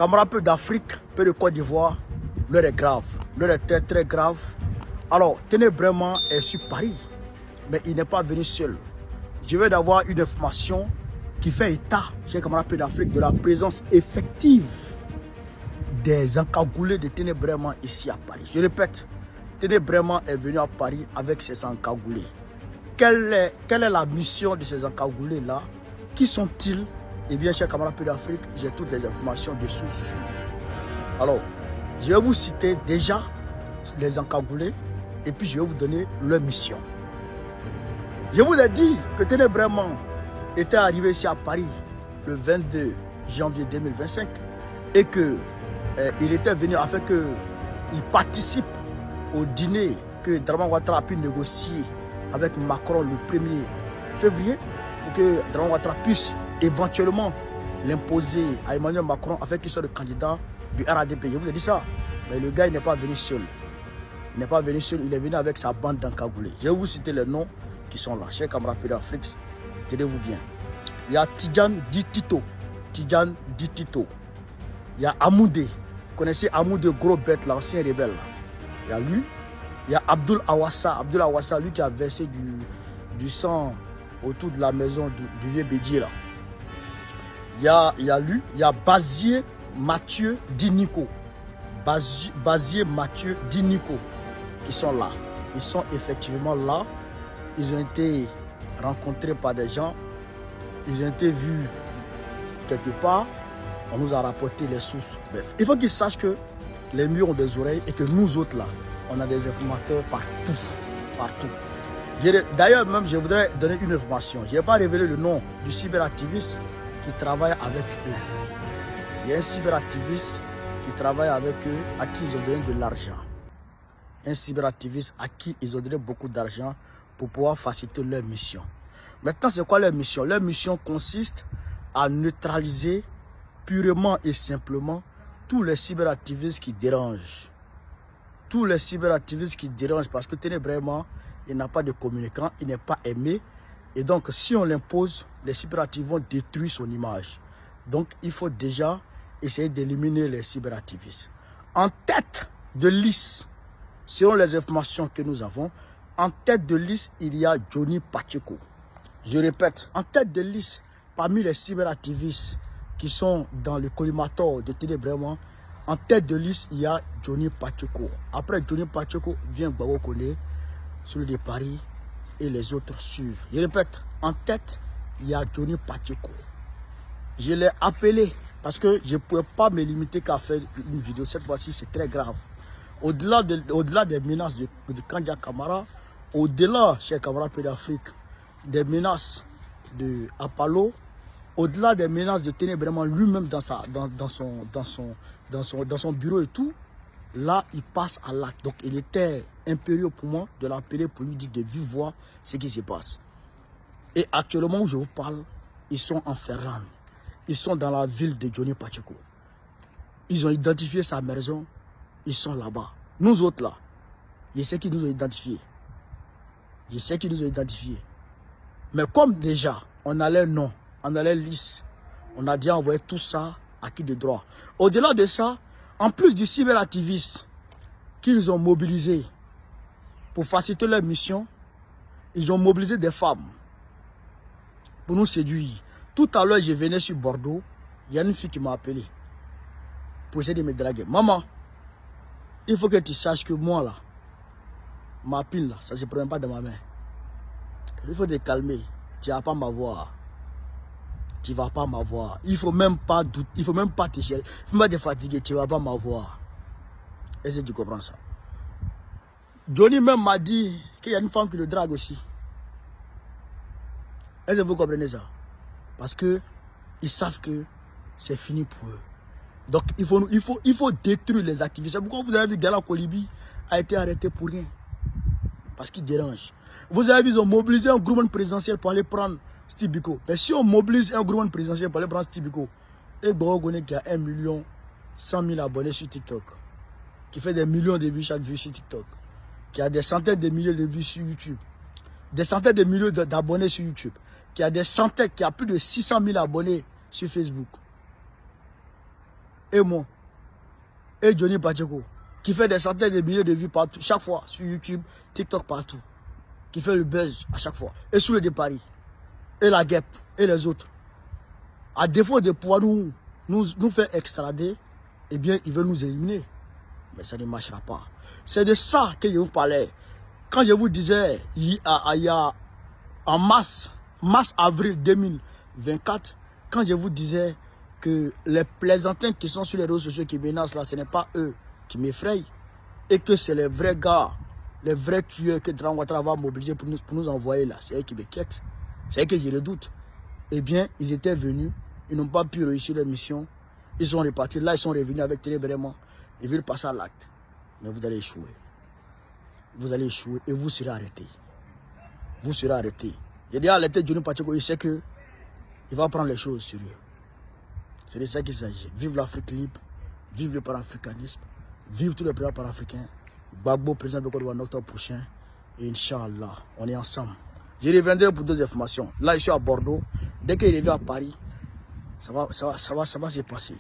Camarades peu d'Afrique, peu de Côte d'Ivoire, l'heure est grave. L'heure est très très grave. Alors, Ténébrement est sur Paris, mais il n'est pas venu seul. Je vais d'avoir une information qui fait état, chers camarades peu d'Afrique, de la présence effective des encagoulés de Ténébrement ici à Paris. Je répète, Ténébrement est venu à Paris avec ses encagoulés. Quelle est la mission de ces encagoulés-là? Qui sont-ils? Eh bien, chers camarades peu d'Afrique, j'ai toutes les informations dessous. Alors, je vais vous citer déjà les encagoulés et puis je vais vous donner leur mission. Je vous ai dit que Ténébrement était arrivé ici à Paris le 22 janvier 2025 et que il était venu afin qu'il participe au dîner que Dramane Ouattara a pu négocier avec Macron le 1er février pour que Dramane Ouattara puisse éventuellement l'imposer à Emmanuel Macron afin qu'il soit le candidat du RADP. Je vous ai dit ça. Mais le gars, il n'est pas venu seul. Il n'est pas venu seul, il est venu avec sa bande d'encagoulés. Je vais vous citer les noms qui sont là. Chers camarades d'Afrique, tenez-vous bien. Il y a Tidjane Ditito. Tidjane Ditito. Il y a Amoudé. Vous connaissez Amoudé, gros bête, l'ancien rebelle. Il y a lui. Il y a Abdoul Awassa. Abdoul Awassa, lui qui a versé du sang autour de la maison du vieux Bédier là. Il y a lui. Il y a Bazier Mathieu Dinico. Bazier Mathieu Dinico qui sont là. Ils sont effectivement là. Ils ont été rencontrés par des gens. Ils ont été vus quelque part. On nous a rapporté les sources. Bref, il faut qu'ils sachent que les murs ont des oreilles et que nous autres là, on a des informateurs partout. D'ailleurs, même, je voudrais donner une information. Je n'ai pas révélé le nom du cyberactiviste qui travaille avec eux. Il y a un cyberactiviste qui travaille avec eux, à qui ils ont donné de l'argent. Un cyberactiviste à qui ils ont donné beaucoup d'argent pour pouvoir faciliter leur mission. Maintenant, c'est quoi leur mission? Leur mission consiste à neutraliser purement et simplement tous les cyberactivistes qui dérangent. Tous les cyberactivistes qui dérangent parce que Ténébrement, il n'a pas de communicant, il n'est pas aimé. Et donc, si on l'impose, les cyberactivistes vont détruire son image. Donc, il faut déjà essayer d'éliminer les cyberactivistes. En tête de liste, selon les informations que nous avons, en tête de liste, il y a Johnny Pacheco. Je répète, en tête de liste, parmi les cyberactivistes qui sont dans le collimateur de Ténébrement, en tête de liste, il y a Johnny Pacheco. Après Johnny Pacheco, vient Gbagbo Koné, celui de Paris, et les autres suivent. Je répète, en tête, il y a Johnny Pacheco. Je l'ai appelé parce que je ne pouvais pas me limiter qu'à faire une vidéo. Cette fois-ci, c'est très grave. Au-delà des menaces de Kandia Camara, au-delà, chers camarades d'Afrique, des menaces de Apollo, au-delà des menaces de Ténébrement lui-même dans son bureau et tout, là, il passe à l'acte. Donc, il était impérieux pour moi de l'appeler pour lui dire de vive voix ce qui se passe. Et actuellement où je vous parle, ils sont en Ferrand. Ils sont dans la ville de Johnny Pacheco. Ils ont identifié sa maison. Ils sont là-bas. Nous autres là, je sais qu'ils nous ont identifiés. Je sais qu'ils nous ont identifiés. Mais comme déjà, on a leur nom, on a leur liste, on a déjà envoyé tout ça à qui de droit. Au-delà de ça, en plus du cyberactiviste qu'ils ont mobilisé pour faciliter leur mission, ils ont mobilisé des femmes pour nous séduire. Tout à l'heure, je venais sur Bordeaux, il y a une fille qui m'a appelé pour essayer de me draguer. Maman, il faut que tu saches que moi là, ma pile là, ça ne se prend pas dans ma main. Il faut te calmer, tu ne vas pas m'avoir. Tu ne vas pas m'avoir. Il ne faut même pas douter, il ne faut même pas te chercher, il ne faut même pas te fatiguer, tu ne vas pas m'avoir. Est-ce que tu comprends ça? Johnny même m'a dit qu'il y a une femme qui le drague aussi. Est-ce que vous comprenez ça? Parce qu'ils savent que c'est fini pour eux. Donc il faut détruire les activistes. C'est pourquoi vous avez vu Gala Kolibi a été arrêté pour rien. Parce qu'il dérange. Vous avez vu, ils ont mobilisé un gouvernement présidentiel pour aller prendre Steve Biko. Mais si on mobilise un gouvernement présidentiel pour aller prendre Steve Biko, et Bogo qui a 1 100 000 abonnés sur TikTok, qui fait des millions de vues chaque vue sur TikTok, qui a des centaines de milliers de vues sur YouTube, des centaines de milliers d'abonnés sur YouTube, qui a des centaines, qui a plus de 600 000 abonnés sur Facebook. et moi, et Johnny Pacheco, qui fait des centaines de milliers de vues partout, chaque fois, sur YouTube, TikTok, partout, qui fait le buzz à chaque fois, et sous le de Paris, et la guêpe, et les autres. À défaut de pouvoir nous faire extrader, eh bien, ils veulent nous éliminer. Mais ça ne marchera pas. C'est de ça que je vous parlais. Quand je vous disais, il y a en mars avril 2024, quand je vous disais que les plaisantins qui sont sur les réseaux sociaux qui menacent là, ce n'est pas eux qui m'effrayent, et que c'est les vrais gars, les vrais tueurs que Dran Ouattara va mobiliser pour nous envoyer là, c'est eux qui m'inquiètent, c'est eux que je redoute. Eh bien, ils étaient venus, ils n'ont pas pu réussir leur mission, ils sont repartis, là ils sont revenus avec vraiment, ils veulent passer à l'acte, mais vous allez échouer. Vous allez échouer et vous serez arrêtés. Vous serez arrêtés. J'ai dit à l'arrêté Johnny Pacheco, il sait que il va prendre les choses au sérieux. C'est de ça qu'il s'agit. Vive l'Afrique libre, vive le panafricanisme, vive tous les présidents panafricains. Gbagbo, président de Côte d'Ivoire en octobre prochain. Et Inch'Allah, on est ensemble. Je reviendrai pour d'autres informations. Là, je suis à Bordeaux. Dès qu'il revient à Paris, ça va se passer.